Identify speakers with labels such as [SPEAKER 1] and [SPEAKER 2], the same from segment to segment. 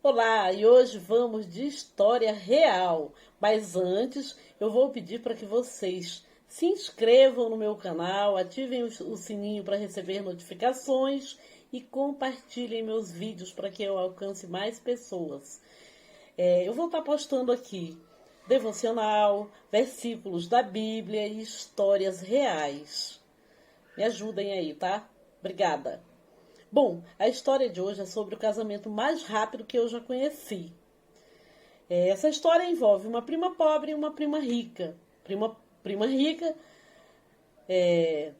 [SPEAKER 1] Olá, e hoje vamos de história real. Mas antes, eu vou pedir para que vocês se inscrevam no meu canal, ativem o sininho para receber notificações e compartilhem meus vídeos para que eu alcance mais pessoas. Eu vou estar postando aqui devocional, versículos da Bíblia e histórias reais. Me ajudem aí, tá? Obrigada. Bom, a história de hoje é sobre o casamento mais rápido que eu já conheci. Essa história envolve uma prima pobre e uma prima rica. Prima rica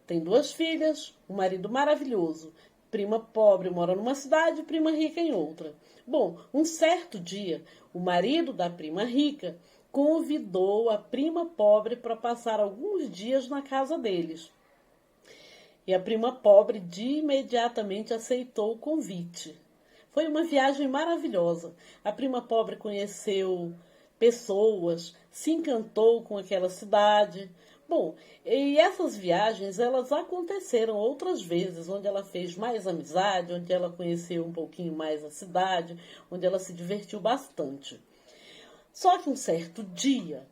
[SPEAKER 1] tem duas filhas, um marido maravilhoso. Prima pobre mora numa cidade, prima rica em outra. Bom, um certo dia, o marido da prima rica convidou a prima pobre para passar alguns dias na casa deles. E a prima pobre de imediatamente aceitou o convite. Foi uma viagem maravilhosa. A prima pobre conheceu pessoas, se encantou com aquela cidade. Bom, e essas viagens, elas aconteceram outras vezes, onde ela fez mais amizade, onde ela conheceu um pouquinho mais a cidade, onde ela se divertiu bastante. Só que um certo dia,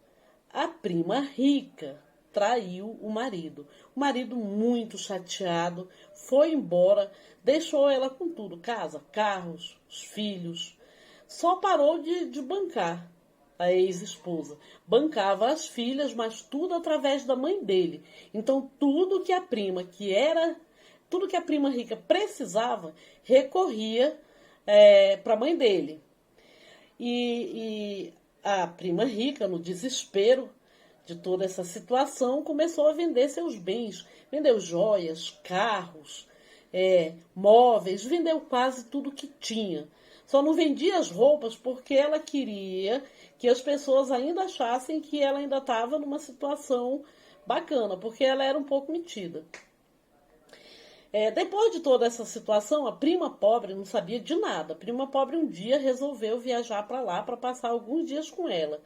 [SPEAKER 1] a prima rica traiu o marido. O marido, muito chateado, foi embora, deixou ela com tudo, casa, carros, os filhos. Só parou de bancar a ex-esposa. Bancava as filhas, mas tudo através da mãe dele. Então, tudo que a prima rica precisava, recorria para a mãe dele. E a prima rica, no desespero de toda essa situação, começou a vender seus bens. Vendeu joias, carros, móveis, vendeu quase tudo que tinha. Só não vendia as roupas porque ela queria que as pessoas ainda achassem que ela ainda estava numa situação bacana, porque ela era um pouco metida. Depois de toda essa situação, a prima pobre não sabia de nada. A prima pobre um dia resolveu viajar para lá para passar alguns dias com ela.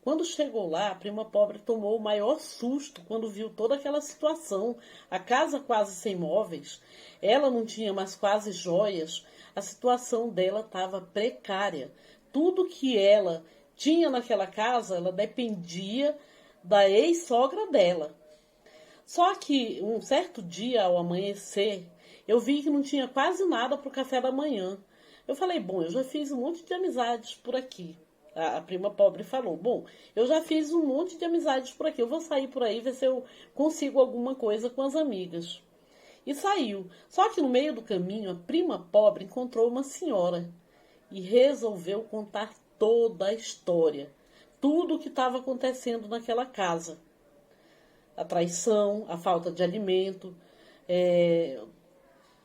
[SPEAKER 1] Quando chegou lá, a prima pobre tomou o maior susto quando viu toda aquela situação. A casa quase sem móveis, ela não tinha mais quase joias, a situação dela estava precária. Tudo que ela tinha naquela casa, ela dependia da ex-sogra dela. Só que um certo dia, ao amanhecer, eu vi que não tinha quase nada para o café da manhã. Eu falei, bom, eu já fiz um monte de amizades por aqui. A prima pobre falou, bom, eu já fiz um monte de amizades por aqui, eu vou sair por aí, ver se eu consigo alguma coisa com as amigas. E saiu. Só que no meio do caminho, a prima pobre encontrou uma senhora e resolveu contar toda a história. Tudo o que estava acontecendo naquela casa. A traição, a falta de alimento,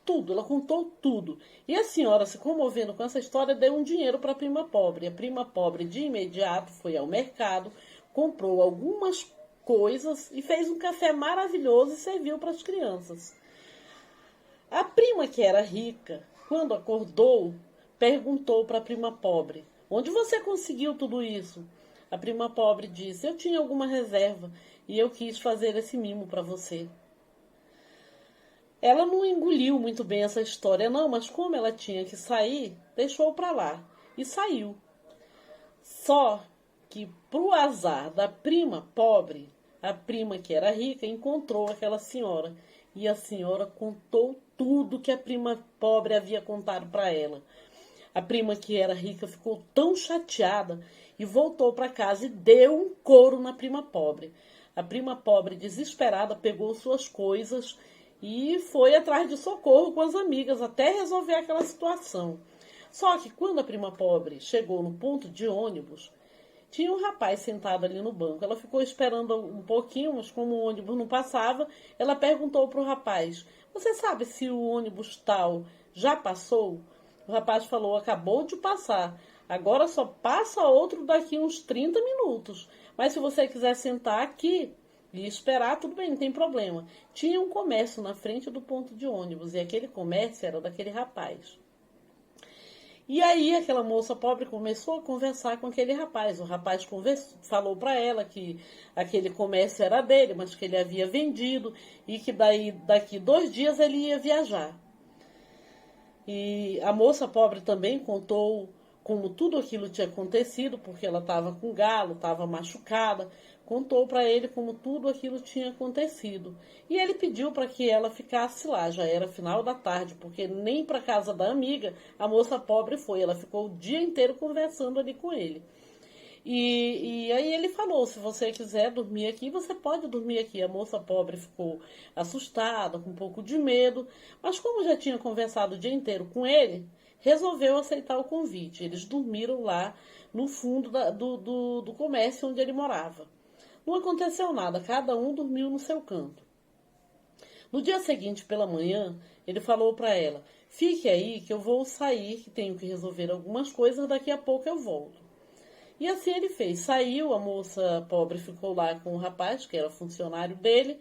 [SPEAKER 1] tudo, ela contou tudo. E a senhora, se comovendo com essa história, deu um dinheiro para a prima pobre. A prima pobre, de imediato, foi ao mercado, comprou algumas coisas e fez um café maravilhoso e serviu para as crianças. A prima, que era rica, quando acordou, perguntou para a prima pobre, onde você conseguiu tudo isso? A prima pobre disse, eu tinha alguma reserva e eu quis fazer esse mimo para você. Ela não engoliu muito bem essa história, não, mas como ela tinha que sair, deixou para lá e saiu. Só que, pro azar da prima pobre, a prima que era rica encontrou aquela senhora e a senhora contou tudo que a prima pobre havia contado para ela. A prima que era rica ficou tão chateada e voltou para casa e deu um couro na prima pobre. A prima pobre, desesperada, pegou suas coisas e foi atrás de socorro com as amigas até resolver aquela situação. Só que quando a prima pobre chegou no ponto de ônibus, tinha um rapaz sentado ali no banco. Ela ficou esperando um pouquinho, mas como o ônibus não passava, ela perguntou para o rapaz, você sabe se o ônibus tal já passou? O rapaz falou, acabou de passar. Agora só passa outro daqui uns 30 minutos. Mas se você quiser sentar aqui e esperar, tudo bem, não tem problema. Tinha um comércio na frente do ponto de ônibus e aquele comércio era daquele rapaz. E aí aquela moça pobre começou a conversar com aquele rapaz. O rapaz falou para ela que aquele comércio era dele, mas que ele havia vendido e que daqui 2 dias ele ia viajar. E a moça pobre também contou como tudo aquilo tinha acontecido, porque ela estava com galo, estava machucada, contou para ele como tudo aquilo tinha acontecido. E ele pediu para que ela ficasse lá, já era final da tarde, porque nem para casa da amiga a moça pobre foi, ela ficou o dia inteiro conversando ali com ele. E aí ele falou, se você quiser dormir aqui, você pode dormir aqui. A moça pobre ficou assustada, com um pouco de medo, mas como já tinha conversado o dia inteiro com ele, resolveu aceitar o convite. Eles dormiram lá no fundo do comércio onde ele morava. Não aconteceu nada, cada um dormiu no seu canto. No dia seguinte, pela manhã, ele falou para ela, fique aí que eu vou sair, que tenho que resolver algumas coisas, daqui a pouco eu volto. E assim ele fez. Saiu, a moça pobre ficou lá com o rapaz, que era funcionário dele,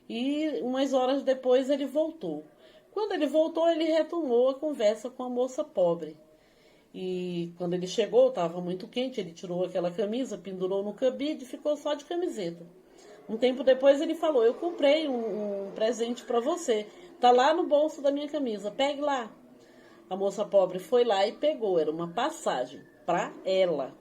[SPEAKER 1] e umas horas depois ele voltou. Quando ele voltou, ele retomou a conversa com a moça pobre. E quando ele chegou, estava muito quente, ele tirou aquela camisa, pendurou no cabide e ficou só de camiseta. Um tempo depois ele falou, eu comprei um presente para você, tá lá no bolso da minha camisa, pegue lá. A moça pobre foi lá e pegou, era uma passagem para ela.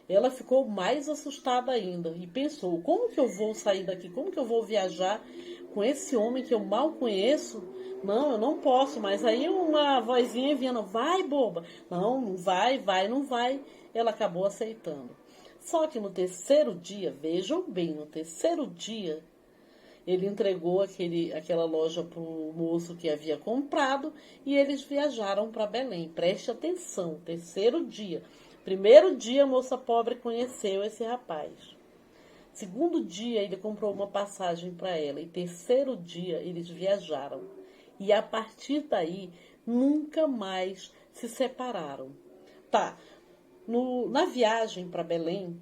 [SPEAKER 1] Ela ficou mais assustada ainda e pensou, como que eu vou sair daqui? Como que eu vou viajar com esse homem que eu mal conheço? Não, eu não posso. Mas aí uma vozinha vinha, vai, boba. Não, não vai, não vai. Ela acabou aceitando. Só que no terceiro dia, vejam bem, no terceiro dia, ele entregou aquela loja para o moço que havia comprado e eles viajaram para Belém. Preste atenção, terceiro dia. Primeiro dia, a moça pobre conheceu esse rapaz. Segundo dia, ele comprou uma passagem para ela. E terceiro dia, eles viajaram. E a partir daí, nunca mais se separaram. Tá, na viagem para Belém,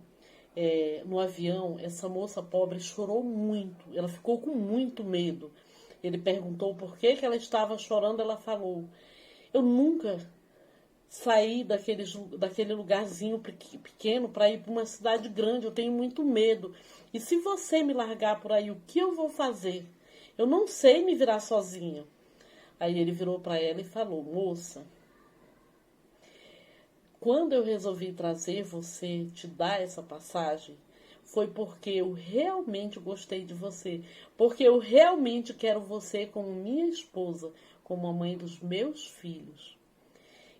[SPEAKER 1] no avião, essa moça pobre chorou muito. Ela ficou com muito medo. Ele perguntou por que ela estava chorando. Ela falou, eu nunca sair daquele lugarzinho pequeno para ir para uma cidade grande, eu tenho muito medo. E se você me largar por aí, o que eu vou fazer? Eu não sei me virar sozinha. Aí ele virou para ela e falou, moça, quando eu resolvi trazer você, te dar essa passagem, foi porque eu realmente gostei de você, porque eu realmente quero você como minha esposa, como a mãe dos meus filhos.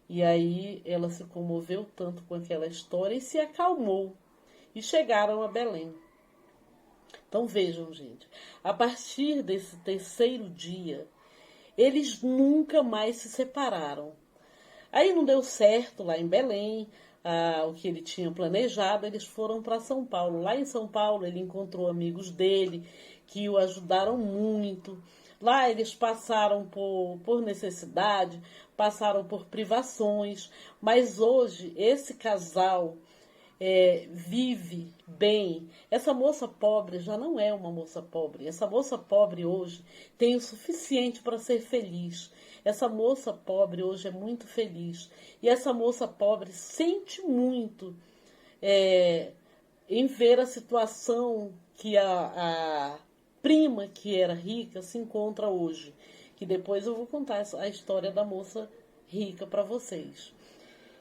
[SPEAKER 1] E aí ela se comoveu tanto com aquela história e se acalmou. E chegaram a Belém. Então vejam, gente, a partir desse terceiro dia, eles nunca mais se separaram. Aí não deu certo lá em Belém, o que ele tinha planejado, eles foram para São Paulo. Lá em São Paulo ele encontrou amigos dele que o ajudaram muito. Lá eles passaram por necessidade, passaram por privações, mas hoje esse casal vive bem. Essa moça pobre já não é uma moça pobre. Essa moça pobre hoje tem o suficiente para ser feliz. Essa moça pobre hoje é muito feliz. E essa moça pobre sente muito em ver a situação que a prima que era rica se encontra hoje. Que depois eu vou contar a história da moça rica para vocês.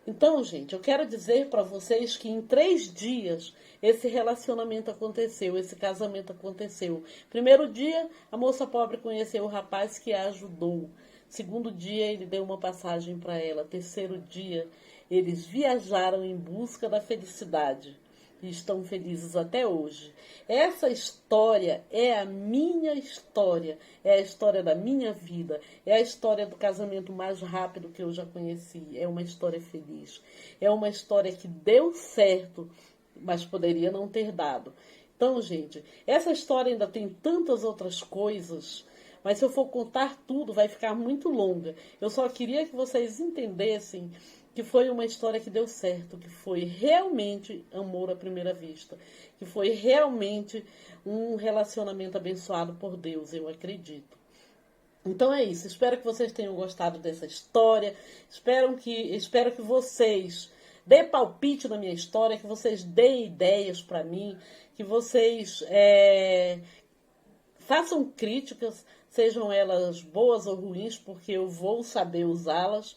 [SPEAKER 1] Então, gente, eu quero dizer para vocês que em 3 dias esse relacionamento aconteceu, esse casamento aconteceu. Primeiro dia, a moça pobre conheceu o rapaz que a ajudou. Segundo dia, ele deu uma passagem para ela. Terceiro dia, eles viajaram em busca da felicidade. E estão felizes até hoje. Essa história é a minha história, é a história da minha vida, é a história do casamento mais rápido que eu já conheci, é uma história feliz, é uma história que deu certo, mas poderia não ter dado. Então, gente, essa história ainda tem tantas outras coisas, mas se eu for contar tudo vai ficar muito longa. Eu só queria que vocês entendessem que foi uma história que deu certo, que foi realmente amor à primeira vista, que foi realmente um relacionamento abençoado por Deus, eu acredito. Então é isso, espero que vocês tenham gostado dessa história, espero que vocês dêem palpite na minha história, que vocês deem ideias para mim, que vocês façam críticas, sejam elas boas ou ruins, porque eu vou saber usá-las.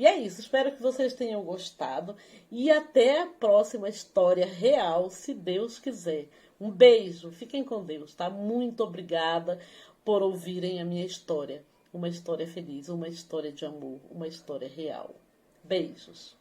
[SPEAKER 1] E é isso, espero que vocês tenham gostado e até a próxima história real, se Deus quiser. Um beijo, fiquem com Deus, tá? Muito obrigada por ouvirem a minha história. Uma história feliz, uma história de amor, uma história real. Beijos.